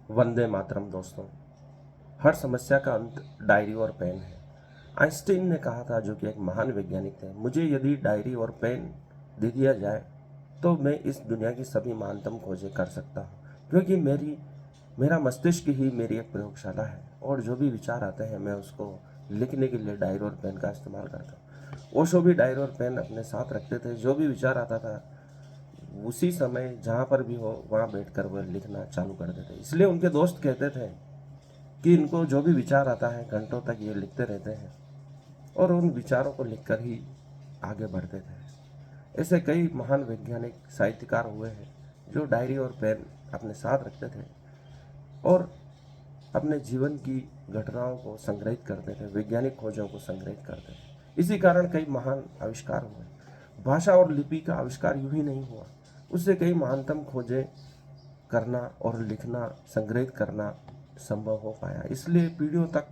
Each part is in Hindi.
वंदे मातरम दोस्तों। हर समस्या का अंत डायरी और पेन है। आइंस्टीन ने कहा था, जो कि एक महान वैज्ञानिक थे, मुझे यदि डायरी और पेन दे दिया जाए तो मैं इस दुनिया की सभी महानतम खोजें कर सकता हूँ, क्योंकि मेरा मस्तिष्क ही मेरी एक प्रयोगशाला है और जो भी विचार आते हैं मैं उसको लिखने के लिए डायरी और पेन का इस्तेमाल करता हूँ। ओशो भी डायरी और पेन अपने साथ रखते थे। जो भी विचार आता था उसी समय जहाँ पर भी हो वहाँ बैठकर वह लिखना चालू कर देते। इसलिए उनके दोस्त कहते थे कि इनको जो भी विचार आता है घंटों तक ये लिखते रहते हैं और उन विचारों को लिखकर ही आगे बढ़ते थे। ऐसे कई महान वैज्ञानिक साहित्यकार हुए हैं जो डायरी और पेन अपने साथ रखते थे और अपने जीवन की घटनाओं को संग्रहित करते थे, वैज्ञानिक खोजों को संग्रहित करते थे। इसी कारण कई महान आविष्कार हुए। भाषा और लिपि का आविष्कार यूं ही नहीं हुआ, उससे कई महानतम खोजें करना और लिखना, संग्रहित करना संभव हो पाया। इसलिए पीढ़ियों तक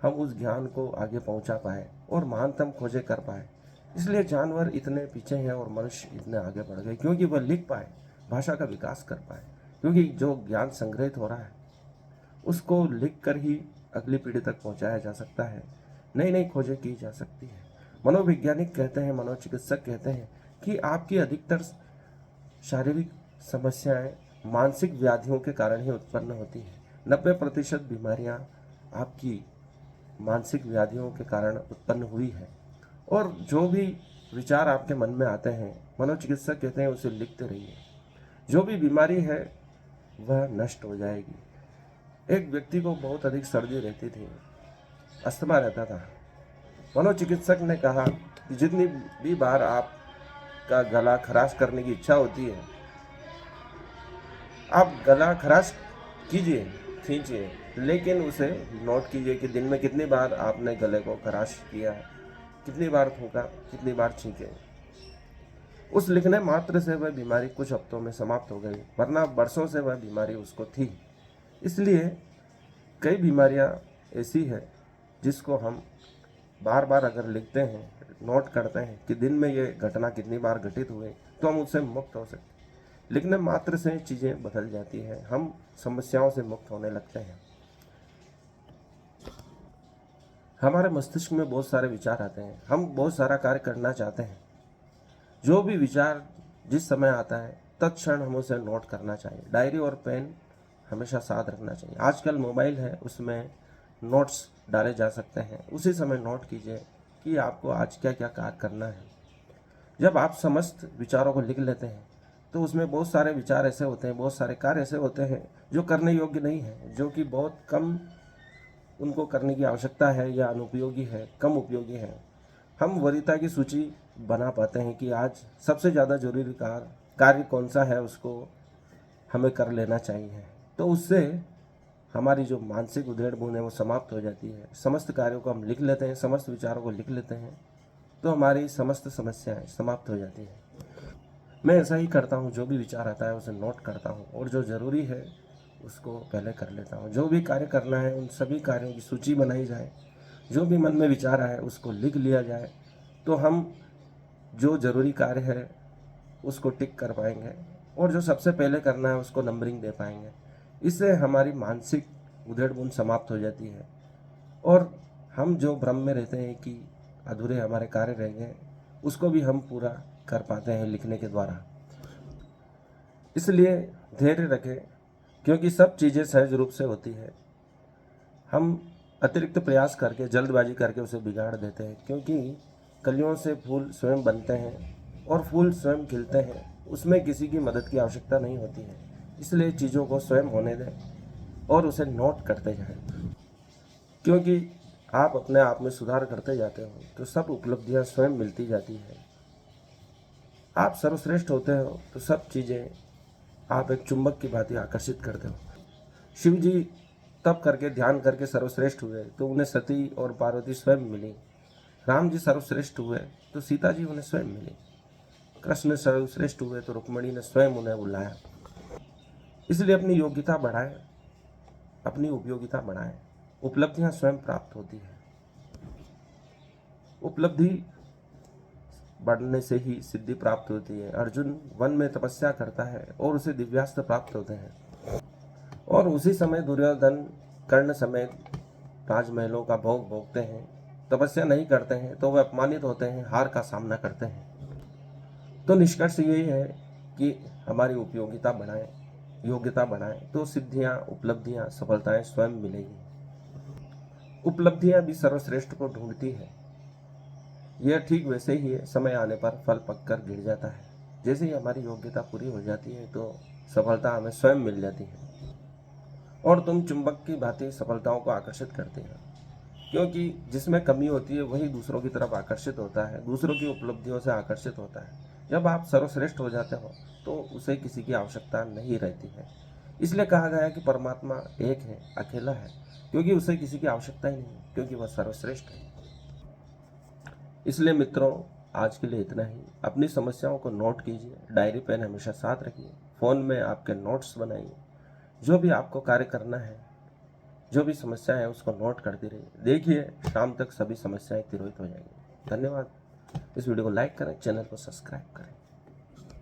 हम उस ज्ञान को आगे पहुंचा पाए और महानतम खोजें कर पाए। इसलिए जानवर इतने पीछे हैं और मनुष्य इतने आगे बढ़ गए, क्योंकि वह लिख पाए, भाषा का विकास कर पाए। क्योंकि जो ज्ञान संग्रहित हो रहा है उसको लिख कर ही अगली पीढ़ी तक पहुंचाया जा सकता है, नई नई खोजें की जा सकती है। मनोवैज्ञानिक कहते हैं, मनोचिकित्सक कहते हैं कि आपकी अधिकतर शारीरिक समस्याएं मानसिक व्याधियों के कारण ही उत्पन्न होती हैं। 90% बीमारियां आपकी मानसिक व्याधियों के कारण उत्पन्न हुई है। और जो भी विचार आपके मन में आते हैं, मनोचिकित्सक कहते हैं उसे लिखते रहिए। जो भी बीमारी है वह नष्ट हो जाएगी। एक व्यक्ति को बहुत अधिक सर्दी रहती थी, अस्थमा रहता था। मनोचिकित्सक ने कहा कि जितनी भी बार आपका गला खराश करने की इच्छा होती है, आप गला खराश कीजिए, खींचिए, लेकिन उसे नोट कीजिए कि दिन में कितनी बार आपने गले को खराश किया है, कितनी बार थूका, कितनी बार छींके। उस लिखने मात्र से वह बीमारी कुछ हफ्तों में समाप्त हो गई, वरना बरसों से वह बीमारी उसको थी। इसलिए कई बीमारियां ऐसी है जिसको हम बार बार अगर लिखते हैं, नोट करते हैं कि दिन में ये घटना कितनी बार घटित हुई, तो हम उससे मुक्त हो सकते हैं। लिखने मात्र से चीज़ें बदल जाती हैं, हम समस्याओं से मुक्त होने लगते हैं। हमारे मस्तिष्क में बहुत सारे विचार आते हैं, हम बहुत सारा कार्य करना चाहते हैं। जो भी विचार जिस समय आता है तत्क्षण हम उसे नोट करना चाहिए। डायरी और पेन हमेशा साथ रखना चाहिए। आजकल मोबाइल है, उसमें नोट्स डाले जा सकते हैं। उसी समय नोट कीजिए कि आपको आज क्या क्या कार्य करना है। जब आप समस्त विचारों को लिख लेते हैं तो उसमें बहुत सारे विचार ऐसे होते हैं, बहुत सारे कार्य ऐसे होते हैं जो करने योग्य नहीं है, जो कि बहुत कम उनको करने की आवश्यकता है या अनुपयोगी है, कम उपयोगी है। हम वरीयता की सूची बना पाते हैं कि आज सबसे ज़्यादा जरूरी कार्य कौन सा है, उसको हमें कर लेना चाहिए। तो उससे हमारी जो मानसिक उधेड़ बुन है वो समाप्त हो जाती है। समस्त कार्यों को हम लिख लेते हैं, समस्त विचारों को लिख लेते हैं, तो हमारी समस्त समस्याएं समाप्त हो जाती हैं। मैं ऐसा ही करता हूँ, जो भी विचार आता है उसे नोट करता हूँ और जो ज़रूरी है उसको पहले कर लेता हूँ। जो भी कार्य करना है उन सभी कार्यों की सूची बनाई जाए, जो भी मन में विचार आए उसको लिख लिया जाए, तो हम जो ज़रूरी कार्य है उसको टिक कर पाएंगे और जो सबसे पहले करना है उसको नंबरिंग दे पाएंगे। इससे हमारी मानसिक उधेड़ बुन समाप्त हो जाती है और हम जो भ्रम में रहते हैं कि अधूरे हमारे कार्य रह गए, उसको भी हम पूरा कर पाते हैं लिखने के द्वारा। इसलिए धैर्य रखें, क्योंकि सब चीज़ें सहज रूप से होती है। हम अतिरिक्त प्रयास करके, जल्दबाजी करके उसे बिगाड़ देते हैं, क्योंकि कलियों से फूल स्वयं बनते हैं और फूल स्वयं खिलते हैं, उसमें किसी की मदद की आवश्यकता नहीं होती है। इसलिए चीज़ों को स्वयं होने दें और उसे नोट करते जाएं, क्योंकि आप अपने आप में सुधार करते जाते हो तो सब उपलब्धियां स्वयं मिलती जाती है। आप सर्वश्रेष्ठ होते हो तो सब चीज़ें आप एक चुंबक की भांति आकर्षित करते हो। शिव जी तप करके, ध्यान करके सर्वश्रेष्ठ हुए तो उन्हें सती और पार्वती स्वयं मिली। राम जी सर्वश्रेष्ठ हुए तो सीता जी उन्हें स्वयं मिली। कृष्ण सर्वश्रेष्ठ हुए तो रुक्मणी ने स्वयं उन्हें बुलाया। इसलिए अपनी योग्यता बढ़ाएं, अपनी उपयोगिता बढ़ाएं, उपलब्धियां स्वयं प्राप्त होती है। उपलब्धि बढ़ने से ही सिद्धि प्राप्त होती है। अर्जुन वन में तपस्या करता है और उसे दिव्यास्त्र प्राप्त होते हैं। और उसी समय दुर्योधन कर्ण समेत राजमहलों का भोग भोगते हैं, तपस्या नहीं करते हैं तो वे अपमानित होते हैं, हार का सामना करते हैं। तो निष्कर्ष यही है कि हमारी उपयोगिता बढ़ाएं, योग्यता बढ़ाएं तो सिद्धियां, उपलब्धियां, सफलताएं स्वयं मिलेगी। उपलब्धियां भी सर्वश्रेष्ठ को ढूंढती है। यह ठीक वैसे ही है, समय आने पर फल पककर गिर जाता है। जैसे ही हमारी योग्यता पूरी हो जाती है तो सफलता हमें स्वयं मिल जाती है और तुम चुंबक की भांति सफलताओं को आकर्षित करते हो, क्योंकि जिसमें कमी होती है वही दूसरों की तरफ आकर्षित होता है, दूसरों की उपलब्धियों से आकर्षित होता है। जब आप सर्वश्रेष्ठ हो जाते हो तो उसे किसी की आवश्यकता नहीं रहती है। इसलिए कहा गया कि परमात्मा एक है, अकेला है, क्योंकि उसे किसी की आवश्यकता ही नहीं, क्योंकि वह सर्वश्रेष्ठ है। इसलिए मित्रों, आज के लिए इतना ही। अपनी समस्याओं को नोट कीजिए, डायरी पेन हमेशा साथ रखिए, फ़ोन में आपके नोट्स बनाइए। जो भी आपको कार्य करना है, जो भी समस्या है उसको नोट करते रहिए। देखिए शाम तक सभी समस्याएं तिरोहित हो जाएंगी। धन्यवाद। इस वीडियो को लाइक करें, चैनल को सब्सक्राइब करें।